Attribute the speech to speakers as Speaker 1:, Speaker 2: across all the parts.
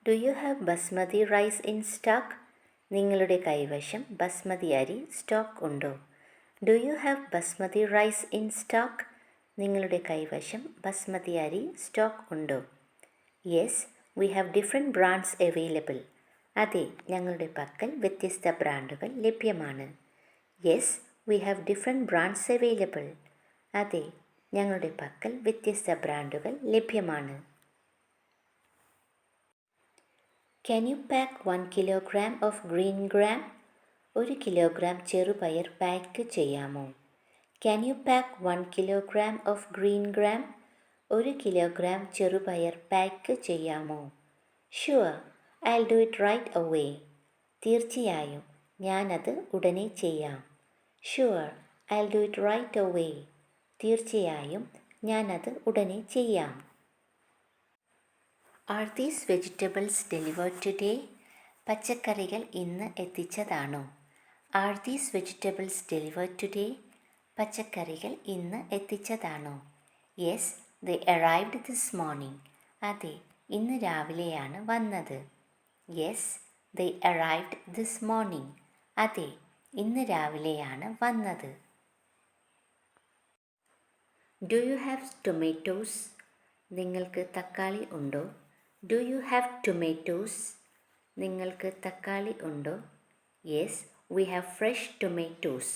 Speaker 1: Do you have basmati rice in stock? നിങ്ങളുടെ കൈവശം ബസ്മതി അരി സ്റ്റോക്ക് ഉണ്ടോ? Do you have basmati rice in stock? നിങ്ങളുടെ കൈവശം ബസ്മതി അരി സ്റ്റോക്ക് ഉണ്ടോ? Yes, we have different brands available. അതെ, ഞങ്ങളുടെ പക്കൽ വ്യത്യസ്ത ബ്രാൻഡുകൾ ലഭ്യമാണ്. Yes, we have different brands available. അതെ, ഞങ്ങളുടെ പക്കൽ വ്യത്യസ്ത ബ്രാൻഡുകൾ ലഭ്യമാണ്. Can you pack 1 kilogram of green gram? 1 kilogram ചെറുപയർ പാക്ക് ചെയ്യാമോ? Can you pack 1 kilogram of green gram? 1 kilogram ചെറുപയർ പാക്ക് ചെയ്യാമോ? Sure, I will do it right away. തീർച്ചയായും, ഞാനത് ഉടനെ ചെയ്യാം. Sure, I will do it right away. തീർച്ചയായും, ഞാനത് ഉടനെ ചെയ്യാം. Are these vegetables delivered today? പച്ചക്കറികൾ ഇന്ന് എത്തിച്ചതാണോ? Are these vegetables delivered today? പച്ചക്കറികൾ ഇന്ന് എത്തിച്ചതാണോ? Yes, they arrived this morning. അതെ, ഇന്ന് രാവിലെയാണ് വന്നത്. Yes, they arrived this morning. അതെ, ഇന്ന് രാവിലെയാണ് വന്നത്. Do you have tomatoes? നിങ്ങൾക്ക് തക്കാളി ഉണ്ടോ? Do you have tomatoes? നിങ്ങൾക്ക് തക്കാളി ഉണ്ടോ? Yes, we have fresh tomatoes.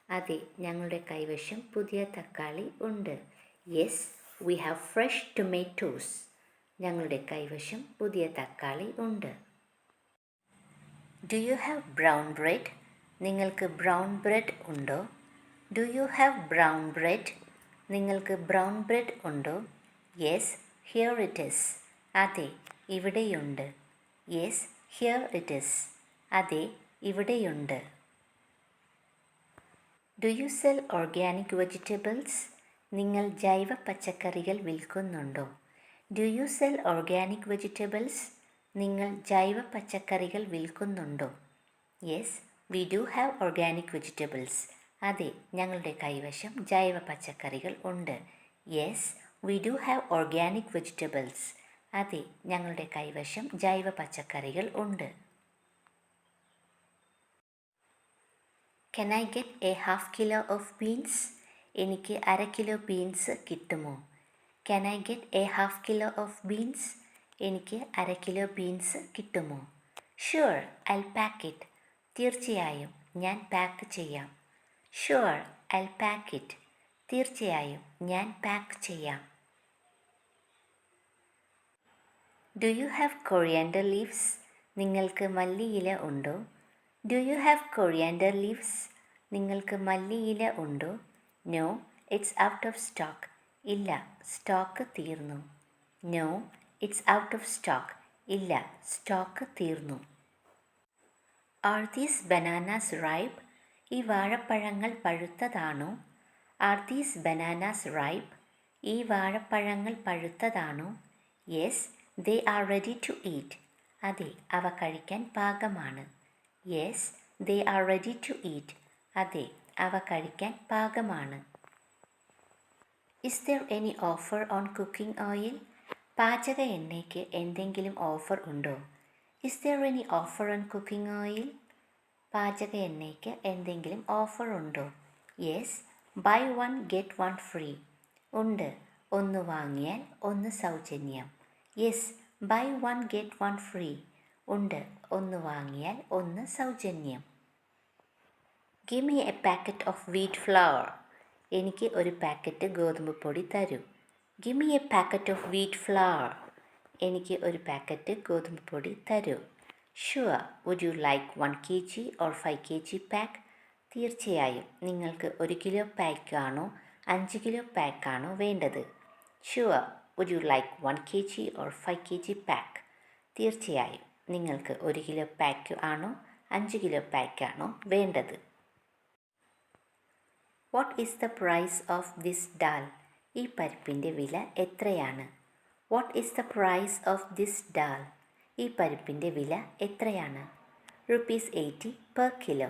Speaker 1: അതെ, ഞങ്ങളുടെ കൈവശം പുതിയ തക്കാളി ഉണ്ട്. Yes, we have fresh tomatoes. ഞങ്ങളുടെ കൈവശം പുതിയ തക്കാളി ഉണ്ട്. Do you have brown bread? നിങ്ങൾക്ക് ബ്രൗൺ ബ്രെഡ് ഉണ്ടോ? Do you have brown bread? നിങ്ങൾക്ക് ബ്രൗൺ ബ്രെഡ് ഉണ്ടോ? Yes, here it is. അതെ, ഇവിടെയുണ്ട്. Yes, here it is. അതെ, ഇവിടെയുണ്ട്. Do you sell organic vegetables? നിങ്ങൾ ജൈവ പച്ചക്കറികൾ വിൽക്കുന്നുണ്ടോ? Do you sell organic vegetables? നിങ്ങൾ ജൈവ പച്ചക്കറികൾ വിൽക്കുന്നുണ്ടോ? Yes, we do have organic vegetables. അതെ, ഞങ്ങളുടെ കൈവശം ജൈവ പച്ചക്കറികൾ ഉണ്ട്. Yes, we do have organic vegetables. അതെ, ഞങ്ങളുടെ കൈവശം ജൈവ പച്ചക്കറികൾ ഉണ്ട്. Can I get a half kilo of beans? എനിക്ക് 1/2 കിലോ ബീൻസ് കിട്ടുമോ? Can I get a half kilo of beans? എനിക്ക് 1/2 കിലോ ബീൻസ് കിട്ടുമോ? Sure, I'll pack it. തീർച്ചയായും, ഞാൻ പാക്ക് ചെയ്യാം. Sure, I'll pack it. തീർച്ചയായും, ഞാൻ പാക്ക് ചെയ്യാം. Do you have coriander leaves? നിങ്ങൾക്ക് മല്ലിയില ഉണ്ടോ? Do you have coriander leaves? നിങ്ങൾക്ക് മല്ലിയില ഉണ്ടോ? No, it's out of stock. ഇല്ല, സ്റ്റോക്ക് തീർന്നു. No, it's out of stock. ഇല്ല, സ്റ്റോക്ക് തീർന്നു. Are these bananas ripe? ഈ വാഴപ്പഴങ്ങൾ പഴുത്തതാണോ? Are these bananas ripe? ഈ വാഴപ്പഴങ്ങൾ പഴുത്തതാണോ? Yes, they are ready to eat. അതെ, അവ കഴിക്കാൻ പാകമാണ്. Yes, they are ready to eat. അതെ, അവ കഴിക്കാൻ പാകമാണ്. Is there any offer on cooking oil? പാചക എണ്ണയ്ക്ക് എന്തെങ്കിലും ഓഫർ ഉണ്ടോ? Is there any offer on cooking oil? പാചക എണ്ണയ്ക്ക് എന്തെങ്കിലും ഓഫർ ഉണ്ടോ? Yes, by one get one free. ഉണ്ട്, ഒന്ന് വാങ്ങിയാൽ ഒന്ന് സൗജന്യം. Yes, by one get one free. ഉണ്ട്, ഒന്ന് വാങ്ങിയാൽ ഒന്ന് സൗജന്യം. Give me a packet of wheat flour. എനിക്ക് ഒരു പാക്കറ്റ് ഗോതമ്പ് പൊടി തരൂ. Give me a packet of wheat flour. എനിക്ക് ഒരു പാക്കറ്റ് ഗോതമ്പ് പൊടി തരൂ. Sure, would you like 1 kg or 5 kg pack? തീർച്ചയായും, നിങ്ങൾക്ക് 1 കിലോ പാക്കാണോ 5 കിലോ പാക്കാണോ വേണ്ടത്? Sure, would you like 1 kg or 5 kg pack? തീർച്ചയായും, നിങ്ങൾക്ക് 1 കിലോ പാക്ക് ആണോ 5 കിലോ പാക്കാണോ വേണ്ടത്? What is the price of this dal? ഈ പരിപ്പിൻ്റെ വില എത്രയാണ്? What is the price of this dal? ഈ പരിപ്പിൻ്റെ വില എത്രയാണ്? ₹80 പെർ കിലോ.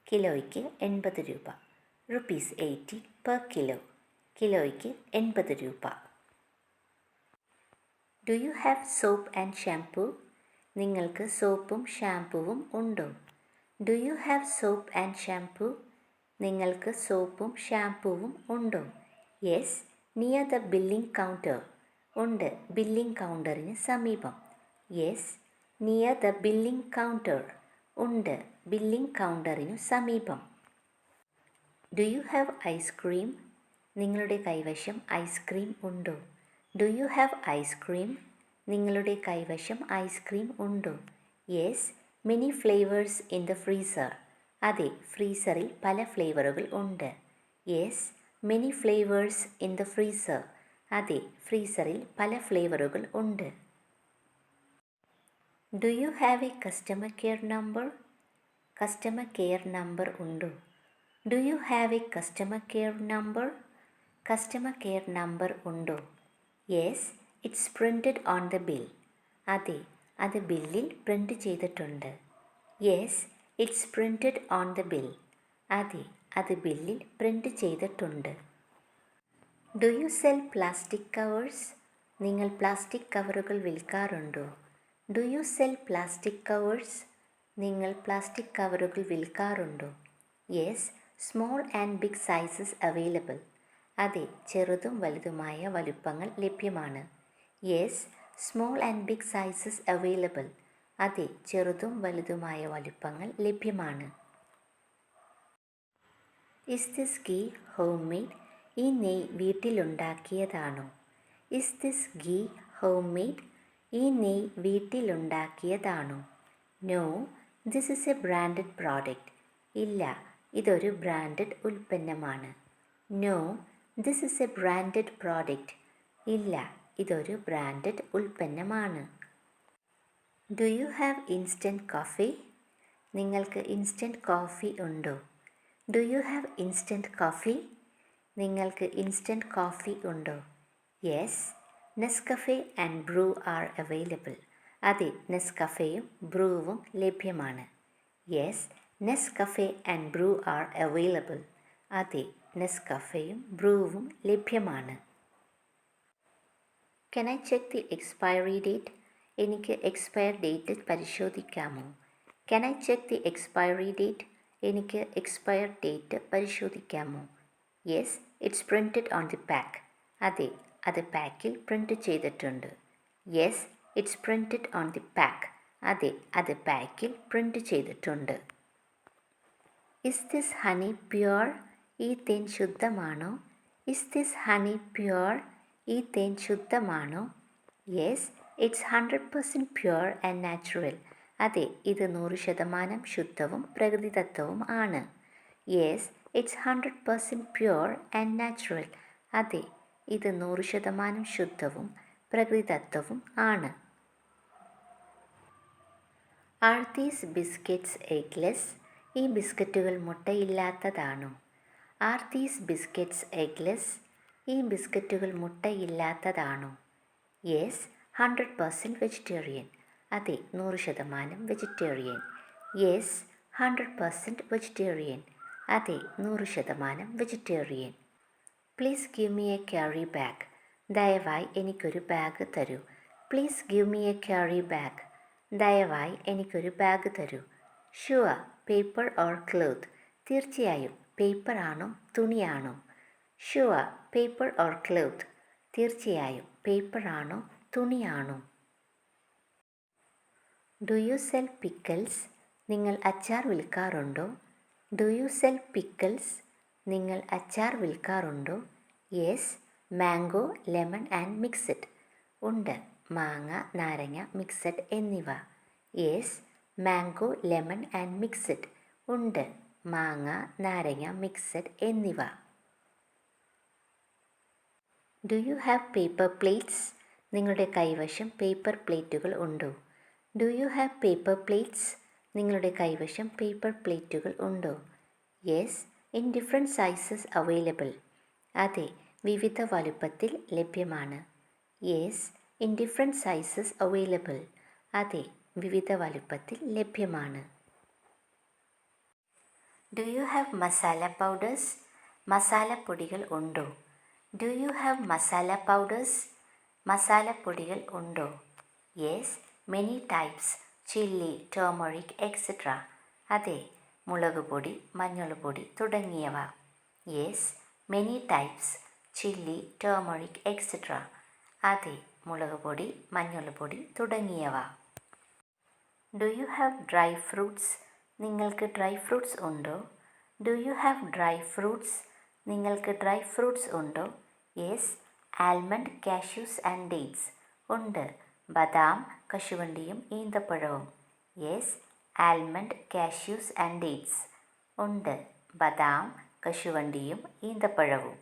Speaker 1: കിലോയ്ക്ക് 80 രൂപ. ₹80 പെർ കിലോ. കിലോയ്ക്ക് 80 രൂപ. Do you have soap and shampoo? നിങ്ങൾക്ക് സോപ്പും ഷാംപൂവും ഉണ്ടോ? Do you have soap and shampoo? നിങ്ങൾക്ക് സോപ്പും ഷാംപൂവും ഉണ്ടോ? Yes, near the billing counter. ഉണ്ട്, ബില്ലിംഗ് കൗണ്ടറിന് സമീപം. Yes, near the billing counter. ഉണ്ട്, ബില്ലിംഗ് കൗണ്ടറിനു സമീപം. Do you have ice cream? നിങ്ങളുടെ കൈവശം ഐസ്ക്രീം ഉണ്ടോ? Do you have ice cream? നിങ്ങളുടെ കൈവശം ഐസ്ക്രീം ഉണ്ടോ? Yes, many flavours in the freezer. അതെ, ഫ്രീസറിൽ പല ഫ്ലേവറുകൾ ഉണ്ട്. Yes, many flavours in the freezer. അതെ, ഫ്രീസറിൽ പല ഫ്ലേവറുകൾ ഉണ്ട്. Do you have a customer care number? Customer care number ഉണ്ടോ? Do you have a customer care number? Customer care number ഉണ്ടോ? Yes, it's printed on the bill. അതെ, അത് ബില്ലിൽ പ്രിൻ്റ് ചെയ്തിട്ടുണ്ട്. Yes, it's printed on the bill. അതെ, അത് ബില്ലിൽ print ചെയ്തിട്ടുണ്ട്. Do you sell plastic covers? നിങ്ങൾ പ്ലാസ്റ്റിക് കവറുകൾ വിൽക്കാറുണ്ടോ? Do you sell plastic covers? നിങ്ങൾ പ്ലാസ്റ്റിക് കവറുകൾ വിൽക്കാറുണ്ടോ? Yes, small and big sizes available. അതെ, ചെറുതും വലുതുമായ വലുപ്പങ്ങൾ ലഭ്യമാണ്. Yes, small and big sizes available. അതെ, ചെറുതും വലുതുമായ വലുപ്പങ്ങൾ ലഭ്യമാണ്. Is this ghee home made? ഈ നെയ്യ് വീട്ടിലുണ്ടാക്കിയതാണോ? Is this ghee home made? ഈ നെയ്യ് വീട്ടിലുണ്ടാക്കിയതാണോ? No, this is a branded product. ഇല്ല, ഇതൊരു ബ്രാൻഡഡ് ഉൽപ്പന്നമാണ്. No, this is a branded product. ഇല്ല, ഇതൊരു ബ്രാൻഡഡ് ഉൽപ്പന്നമാണ്. Do you have instant coffee? നിങ്ങൾക്ക് ഇൻസ്റ്റൻറ്റ് കോഫി ഉണ്ടോ? Do you have instant coffee? നിങ്ങൾക്ക് ഇൻസ്റ്റൻറ്റ് കോഫി ഉണ്ടോ? Yes, Nescafe and Bru are available. അതെ, നെസ്കഫെയും ബ്രൂവും ലഭ്യമാണ്. Yes, Nescafe and Bru are available. അതെ, നെസ്കഫെയും ബ്രൂവും ലഭ്യമാണ്. Can I check the expiry date? എനിക്ക് എക്സ്പയർ ഡേറ്റ് പരിശോധിക്കാമോ? Can I check the expiry date? എനിക്ക് എക്സ്പയർ ഡേറ്റ് പരിശോധിക്കാമോ? Yes, it's printed on the pack. അതെ, അത് പാക്കിൽ പ്രിൻ്റ് ചെയ്തിട്ടുണ്ട്. Yes, it's printed on the pack. അതെ, അത് പാക്കിൽ പ്രിൻ്റ് ചെയ്തിട്ടുണ്ട്. Is this honey pure? ഈ തേൻ ശുദ്ധമാണോ? Is this honey pure? ഈ തേൻ ശുദ്ധമാണോ? Yes, it's 100% pure and natural. അതെ, ഇത് 100% ശുദ്ധവും പ്രകൃതിദത്തവും ആണ്. Yes, it's 100% pure and natural. അതെ, ഇത് 100% ശുദ്ധവും പ്രകൃതിദത്തവും ആണ്. Are these biscuits eggless? ഈ ബിസ്ക്കറ്റുകൾ മുട്ടയില്ലാത്തതാണോ? Are these biscuits eggless? ഈ ബിസ്ക്കറ്റുകൾ മുട്ടയില്ലാത്തതാണോ? Yes, 100% vegetarian. അതെ, 100% വെജിറ്റേറിയൻ. Yes, 100% vegetarian. അതെ, 100% vegetarian. Please give me a carry bag. ദയവായി എനിക്കൊരു ബാഗ് തരൂ. Please give me a carry bag. ദയവായി എനിക്കൊരു ബാഗ് തരൂ. Sure, paper or cloth? തീർച്ചയായും, പേപ്പർ ആണോ തുണിയാണോ? Sure, paper or cloth? തീർച്ചയായും, പേപ്പർ ആണോ തുണിയാണോ? Do you sell pickles? നിങ്ങൾ അച്ചാർ വിൽക്കാറുണ്ടോ? Do you sell pickles? നിങ്ങൾ അച്ചാർ വിൽക്കാറുണ്ടോ? Yes, mango, lemon and mixed. ഉണ്ട്, മാങ്ങ, നാരങ്ങ, മിക്സഡ് എന്നിവ. Yes, mango, lemon and mixed. ഉണ്ട്, മാങ്ങ, നാരങ്ങ, മിക്സഡ് എന്നിവ. Do you have paper plates? നിങ്ങളുടെ കൈവശം പേപ്പർ പ്ലേറ്റുകൾ ഉണ്ടോ? Do you have paper plates? നിങ്ങളുടെ കൈവശം പേപ്പർ പ്ലേറ്റുകൾ ഉണ്ടോ? Yes, in different sizes available. അതെ, വിവിധ വലുപ്പത്തിൽ ലഭ്യമാണ്. Yes, in different sizes available. അതെ, വിവിധ വലുപ്പത്തിൽ ലഭ്യമാണ്. Do you have masala powders? മസാലപ്പൊടികൾ ഉണ്ടോ? Do you have masala powders? മസാലപ്പൊടികൾ ഉണ്ടോ? Yes, many types chilli, turmeric etcetera. അതെ, മുളക് പൊടി, മഞ്ഞൾപ്പൊടി തുടങ്ങിയവ. Yes, many types chilli, turmeric etcetera. അതെ, മുളക് പൊടി, മഞ്ഞൾപ്പൊടി തുടങ്ങിയവ. Do you have dry fruits? നിങ്ങൾക്ക് ഡ്രൈ ഫ്രൂട്ട്സ് ഉണ്ടോ? Do you have dry fruits? നിങ്ങൾക്ക് ഡ്രൈ ഫ്രൂട്ട്സ് ഉണ്ടോ? Yes, almond, cashews and dates. ഉണ്ട്, ബദാം, കശുവണ്ടിയും ഈന്തപ്പഴവും. Yes, almond, cashews and dates. ഉണ്ട്, ബദാം, കശുവണ്ടിയും ഈന്തപ്പഴവും.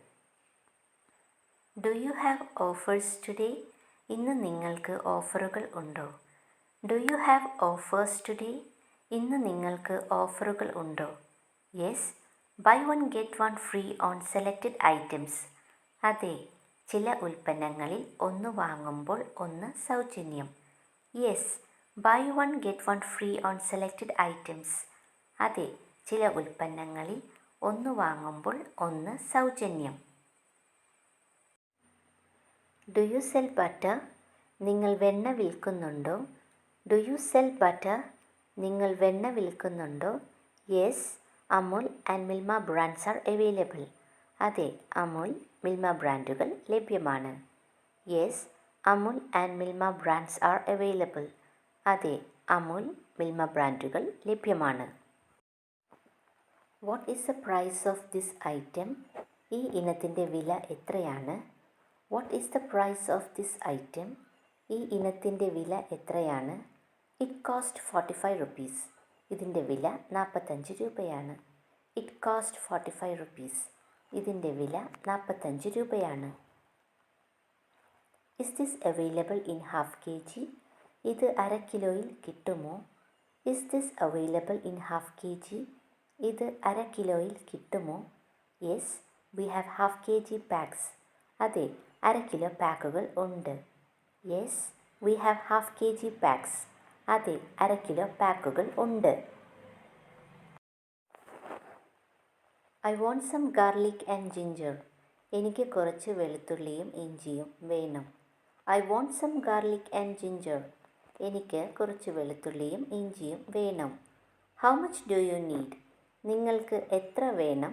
Speaker 1: Do you have offers today? ഇന്ന് നിങ്ങൾക്ക് ഓഫറുകൾ ഉണ്ടോ? Do you have offers today? ഇന്ന് നിങ്ങൾക്ക് ഓഫറുകൾ ഉണ്ടോ? Yes, by one get one free on selected items. അതെ, ചില ഉൽപ്പന്നങ്ങളിൽ ഒന്ന് വാങ്ങുമ്പോൾ ഒന്ന് സൗജന്യം. Yes, by one get one free on selected items. അതെ, ചില ഉൽപ്പന്നങ്ങളിൽ ഒന്ന് വാങ്ങുമ്പോൾ ഒന്ന് സൗജന്യം. Do you sell butter? നിങ്ങൾ വെണ്ണ വിൽക്കുന്നുണ്ടോ? Do you sell butter? നിങ്ങൾ വെണ്ണ വിൽക്കുന്നുണ്ടോ? Yes, Amul and Milma brands are available. അതെ, അമുൽ, മിൽമ ബ്രാൻഡുകൾ ലഭ്യമാണ്. Yes, Amul and Milma brands are available. അതെ, അമുൽ, മിൽമ ബ്രാൻഡുകൾ ലഭ്യമാണ്. What is the price of this item? ഈ ഇനത്തിൻ്റെ വില എത്രയാണ്? What is the price of this item? ഈ ഇനത്തിൻ്റെ വില എത്രയാണ്? It cost 45 rupees. ഇതിൻ്റെ വില 45 രൂപയാണ്. It cost 45 rupees. ഇതിൻ്റെ വില 45 രൂപയാണ്. Is this available in half kg? ഇത് അര കിലോയിൽ കിട്ടുമോ? Is this available in half kg? ഇത് അര കിലോയിൽ കിട്ടുമോ? Yes, we have half kg packs. അതെ, അര കിലോ പാക്കുകൾ ഉണ്ട്. Yes, we have half kg packs. അതെ, അര കിലോ പാക്കുകൾ ഉണ്ട്. I want some garlic and ginger. എനിക്ക് കുറച്ച് വെളുത്തുള്ളിയും ഇഞ്ചിയും വേണം. I want some garlic and ginger. എനിക്ക് കുറച്ച് വെളുത്തുള്ളിയും ഇഞ്ചിയും വേണം. How much do you need? നിങ്ങൾക്ക് എത്ര വേണം?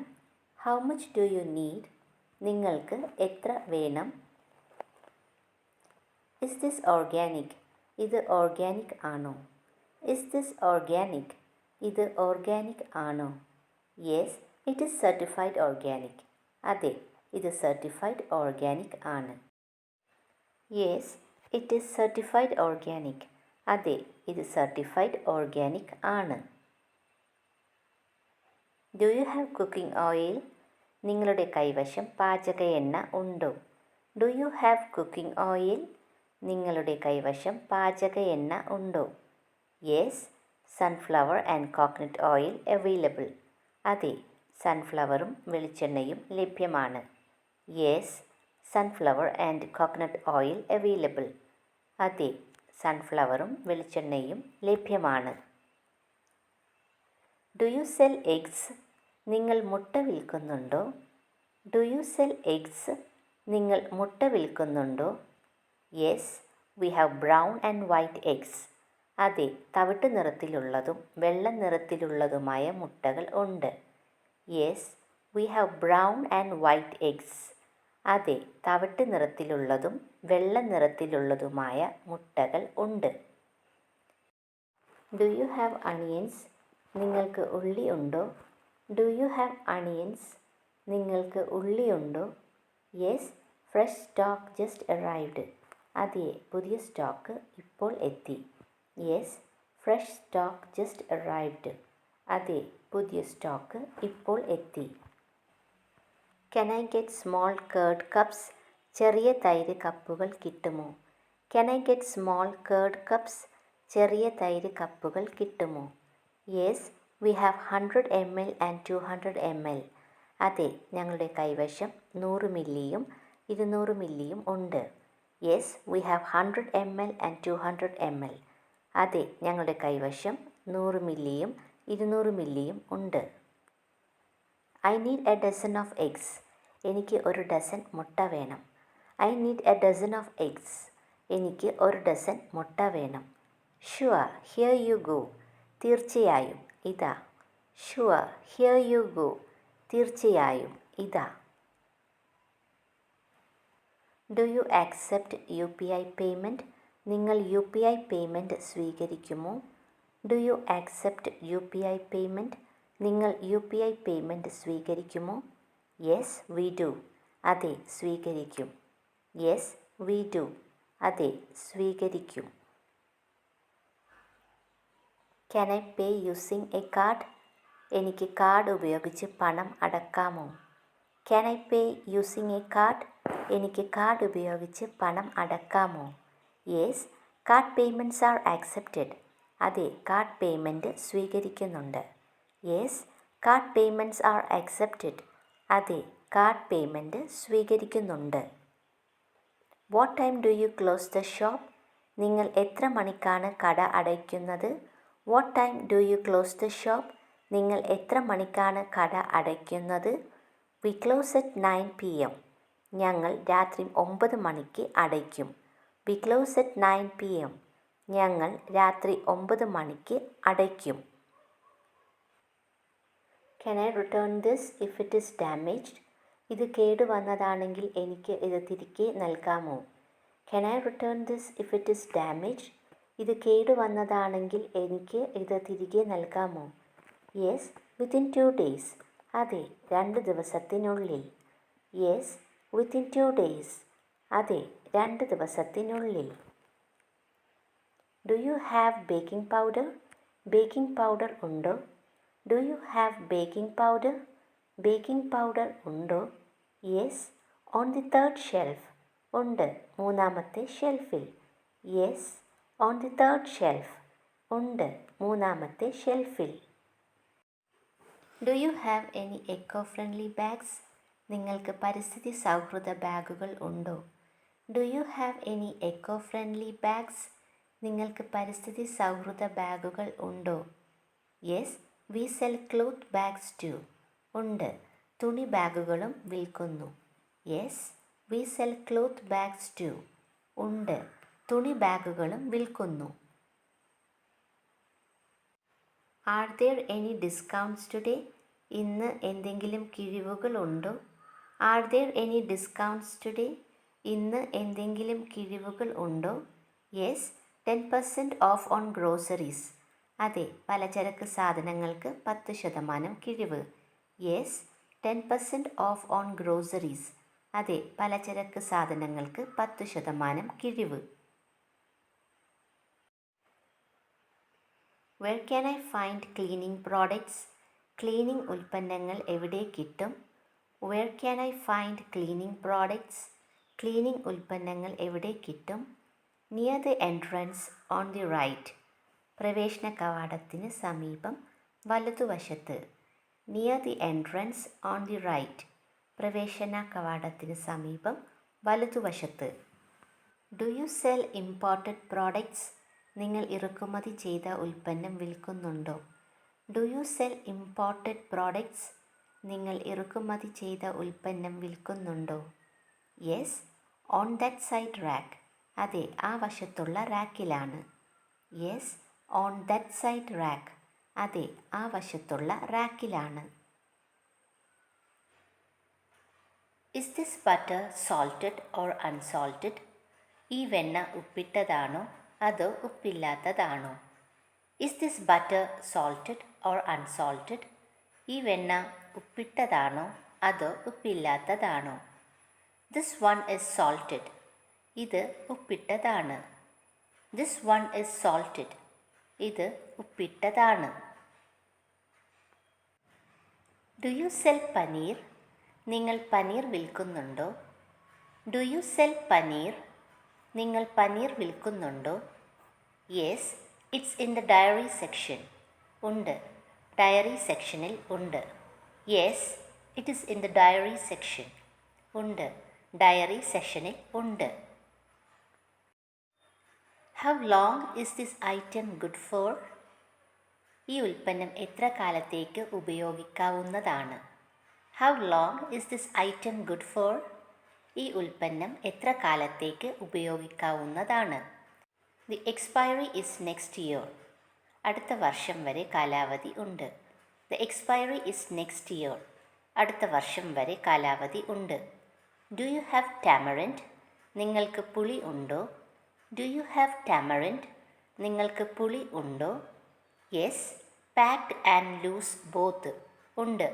Speaker 1: How much do you need? നിങ്ങൾക്ക് എത്ര വേണം? Is this organic? ഇത് ഓർഗാനിക് ആണോ? Is this organic? ഇത് ഓർഗാനിക് ആണോ? Yes, it is certified organic. അതെ, ഇത് സർട്ടിഫൈഡ് ഓർഗാനിക് ആണ്. Yes, it is certified organic. അതെ, ഇത് സർട്ടിഫൈഡ് ഓർഗാനിക് ആണ്. Do you have cooking oil? നിങ്ങളുടെ കൈവശം പാചക എണ്ണ ഉണ്ടോ? Do you have cooking oil? നിങ്ങളുടെ കൈവശം പാചക എണ്ണ ഉണ്ടോ? Yes, sunflower and coconut oil available. അതെ, സൺഫ്ലവറും വെളിച്ചെണ്ണയും ലഭ്യമാണ്. Yes, sunflower and coconut oil available. അതെ, സൺഫ്ലവറും വെളിച്ചെണ്ണയും ലഭ്യമാണ്. Do you sell eggs? നിങ്ങൾ മുട്ട വിൽക്കുന്നുണ്ടോ? Do you sell eggs? നിങ്ങൾ മുട്ട വിൽക്കുന്നുണ്ടോ? Yes, we have brown and white eggs. അതെ, തവിട്ട് നിറത്തിലുള്ളതും വെള്ള നിറത്തിലുള്ളതുമായ മുട്ടകൾ ഉണ്ട്. Yes, we have brown and white eggs. അതെ, തവിട്ട് നിറത്തിലുള്ളതും വെള്ള നിറത്തിലുള്ളതുമായ മുട്ടകൾ ഉണ്ട്. Do you have onions? നിങ്ങൾക്ക് ഉള്ളി ഉണ്ടോ? Do you have onions? നിങ്ങൾക്ക് ഉള്ളി ഉണ്ടോ? Yes, fresh stock just arrived. അതെ, പുതിയ സ്റ്റോക്ക് ഇപ്പോൾ എത്തി. Yes, fresh stock just arrived. അതെ, പുതിയ സ്റ്റോക്ക് ഇപ്പോൾ എത്തി. Can I get small curd cups? ചെറിയ തൈര് കപ്പുകൾ കിട്ടുമോ? Can I get small curd cups? ചെറിയ തൈര് കപ്പുകൾ കിട്ടുമോ? Yes, we have 100 ml and 200 ml. അതെ, ഞങ്ങളുടെ കൈവശം 100 മില്ലിയും 200 മില്ലിയും ഉണ്ട്. Yes, we have 100 ml and 200 ml. അതെ, ഞങ്ങളുടെ കൈവശം 100 മില്ലിയും 200 മില്ലിയും ഉണ്ട്. I need a dozen of eggs. എനിക്ക് ഒരു ഡസൻ മുട്ട വേണം. I need a dozen of eggs. എനിക്ക് ഒരു ഡസൻ മുട്ട വേണം. Sure here you go. തീർച്ചയായും ഇതാ. Sure here you go. തീർച്ചയായും ഇതാ. Do you accept U P I payment? നിങ്ങൾ യു പി ഐ പേയ്മെൻറ്റ് സ്വീകരിക്കുമോ? Do you accept U P I payment? നിങ്ങൾ യു പി ഐ പേയ്മെൻറ്റ് സ്വീകരിക്കുമോ? Yes we do. അതെ സ്വീകരിക്കും. Yes we do. അതെ സ്വീകരിക്കും. Can I pay using a card? എനിക്ക് card ഉപയോഗിച്ച് പണം അടക്കാമോ? Can I pay using a card? എനിക്ക് കാർഡ് ഉപയോഗിച്ച് പണം അടക്കാമോ? Yes card payments are accepted. അതെ കാർഡ് പേയ്മെൻറ്റ് സ്വീകരിക്കുന്നുണ്ട്. Yes card payments are accepted. അതെ കാർഡ് പേയ്മെൻറ്റ് സ്വീകരിക്കുന്നുണ്ട്. What time do you close the shop? നിങ്ങൾ എത്ര മണിക്കാണ് കട അടയ്ക്കുന്നത്? What time do you close the shop? നിങ്ങൾ എത്ര മണിക്കാണ് കട അടയ്ക്കുന്നത്? We close at 9 PM. ഞങ്ങൾ രാത്രി 9 മണിക്ക് അടയ്ക്കും. We close at 9 PM. ഞങ്ങൾ രാത്രി 9 മണിക്ക് അടയ്ക്കും. Can I return this if it is damaged? ഇത് കേടുവന്നതാണെങ്കിൽ എനിക്ക് ഇത് തിരികെ നൽകാമോ? Can I return this if it is damaged? ഇത് കേടുവന്നതാണെങ്കിൽ എനിക്ക് ഇത് തിരികെ നൽകാമോ? Yes within 2 days. അതെ 2 ദിവസത്തിനുള്ളിൽ. Yes within 2 days. അതെ 2 ദിവസത്തിനുള്ളിൽ. Do you have baking powder? Baking powder ഉണ്ടോ? Do you have baking powder? Baking powder ഉണ്ടോ? Yes on the 3rd shelf. ഉണ്ട് 3-ാമത്തെ ഷെൽഫിൽ. Yes on the 3rd shelf. ഉണ്ട് 3-ാമത്തെ ഷെൽഫിൽ. Do you have any eco friendly bags? നിങ്ങൾക്ക് പരിസ്ഥിതി സൗഹൃദ ബാഗുകൾ ഉണ്ടോ? Do you have any eco friendly bags? നിങ്ങൾക്ക് പരിസ്ഥിതി സൗഹൃദ ബാഗുകൾ ഉണ്ടോ? Yes we sell cloth bags too. ഉണ്ട് തുണി ബാഗുകളും വിൽക്കുന്നു. Yes we sell cloth bags too. ഉണ്ട് തുണി ബാഗുകളും വിൽക്കുന്നു. Are there any discounts today? ഇന്ന് എന്തെങ്കിലും കിഴിവുകൾ ഉണ്ടോ? Are there any discounts today? ഇന്ന് എന്തെങ്കിലും കിഴിവുകൾ ഉണ്ടോ? Yes 10% off on groceries. അതെ പലചരക്ക് സാധനങ്ങൾക്ക് 10% കിഴിവ്. Yes 10% off on groceries. അതെ പലചരക്ക് സാധനങ്ങൾക്ക് 10% കിഴിവ്. Where can I find cleaning products? Cleaning ഉൽപ്പന്നങ്ങൾ എവിടെ കിട്ടും? Where can I find cleaning products? Cleaning ഉൽപ്പന്നങ്ങൾ എവിടെ കിട്ടും? Near the entrance on the right. പ്രവേശന കവാടത്തിന് സമീപം വലതുവശത്ത്. Near the entrance on the right. പ്രവേശന കവാടത്തിന് സമീപം വലതുവശത്ത്. Do you sell imported products? നിങ്ങൾ ഇറക്കുമതി ചെയ്ത ഉൽപ്പന്നം വിൽക്കുന്നുണ്ടോ? Do you sell imported products? നിങ്ങൾ ഇറക്കുമതി ചെയ്ത ഉൽപ്പന്നം വിൽക്കുന്നുണ്ടോ? Yes on that side rack. അതെ ആ വശത്തുള്ള റാക്കിലാണ്. Yes on that side rack. അതെ ആ വശത്തുള്ള റാക്കിലാണ്. Is this butter salted or unsalted? ഈ വെണ്ണ ഉപ്പിട്ടതാണോ അതോ ഉപ്പില്ലാത്തതാണോ? Is this butter salted or unsalted? ഈ വെണ്ണ ഉപ്പിട്ടതാണോ അതോ ഉപ്പില്ലാത്തതാണോ? This one is salted. ഇത് ഉപ്പിട്ടതാണ്. This one is salted. ഇത് ഉപ്പിട്ടതാണ്. Do you sell paneer? നിങ്ങൾ പനീർ വിൽക്കുന്നുണ്ടോ? Do you sell paneer? നിങ്ങൾ പനീർ വിൽക്കുന്നുണ്ടോ? Yes it's in the dairy section. ഉണ്ട് ഡയറി സെക്ഷനിൽ ഉണ്ട്. Yes it is in the dairy section. ഉണ്ട് ഡയറി സെക്ഷനിൽ ഉണ്ട്. How long is this item good for? ഈ ഉൽപ്പന്നം എത്ര കാലത്തേക്ക് ഉപയോഗിക്കാവുന്നതാണ്? ഹൗ long is this item good for? ഈ ഉൽപ്പന്നം എത്ര കാലത്തേക്ക് ഉപയോഗിക്കാവുന്നതാണ്? The expiry is next year. അടുത്ത വർഷം വരെ കാലാവധി ഉണ്ട്. The expiry is next year. അടുത്ത വർഷം വരെ കാലാവധി ഉണ്ട്. Do you have tamarind? നിങ്ങൾക്ക് പുളി ഉണ്ടോ? Do you have tamarind? നിങ്ങൾക്ക് പുളി ഉണ്ടോ? Yes, packed and loose both. ഉണ്ട്,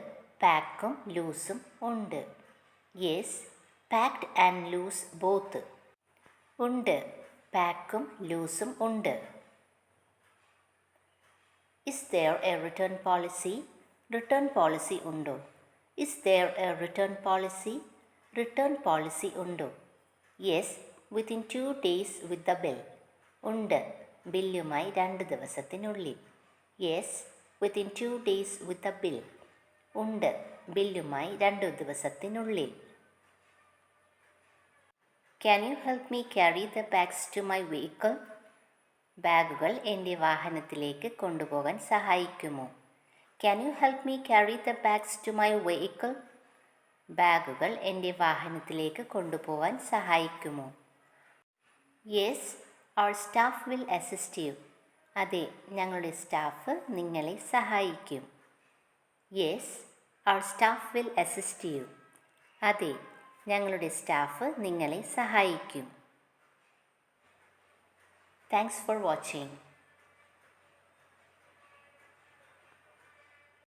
Speaker 1: പാക്കും ലൂസും ഉണ്ട്. Yes, packed and loose both. ഉണ്ട്, പാക്കും ലൂസും ഉണ്ട്. Is there a return policy? Return policy ഉണ്ടോ? Is there a return policy? Return policy ഉണ്ടോ? Yes, within 2 days with the bill. ഉണ്ട്, ബില്ലുമായി 2 ദിവസത്തിനുള്ളിൽ. Yes, within 2 days with the bill. ഉണ്ട്, ബില്ലുമായി 2 ദിവസത്തിനുള്ളിൽ. Can you help me carry the bags to my vehicle? ബാഗുകൾ എൻ്റെ വാഹനത്തിലേക്ക് കൊണ്ടുപോകാൻ സഹായിക്കുമോ? Can you help me carry the bags to my vehicle? ബാഗുകൾ എൻ്റെ വാഹനത്തിലേക്ക് കൊണ്ടുപോകാൻ സഹായിക്കുമോ? Yes, our staff will assist you. അതെ, ഞങ്ങളുടെ സ്റ്റാഫ് നിങ്ങളെ സഹായിക്കും. Yes, our staff will assist you. അതെ, ഞങ്ങളുടെ സ്റ്റാഫ് നിങ്ങളെ സഹായിക്കും. Thanks for watching.